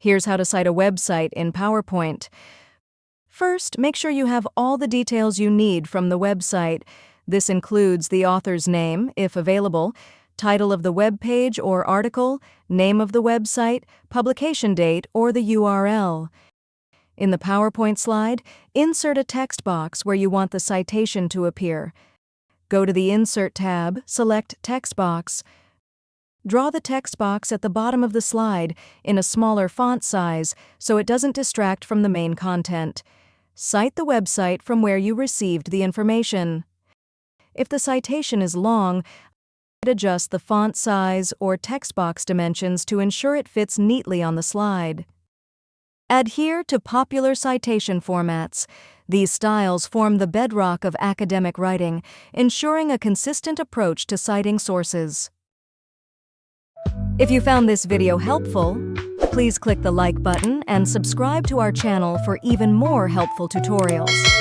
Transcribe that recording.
Here's how to cite a website in PowerPoint. First, make sure you have all the details you need from the website. This includes the author's name, if available, title of the web page or article, name of the website, publication date, or the URL. In the PowerPoint slide, insert a text box where you want the citation to appear. Go to the Insert tab, select Text Box. Draw the text box at the bottom of the slide in a smaller font size so it doesn't distract from the main content. Cite the website from where you received the information. If the citation is long, adjust the font size or text box dimensions to ensure it fits neatly on the slide. Adhere to popular citation formats. These styles form the bedrock of academic writing, ensuring a consistent approach to citing sources. If you found this video helpful, please click the like button and subscribe to our channel for even more helpful tutorials.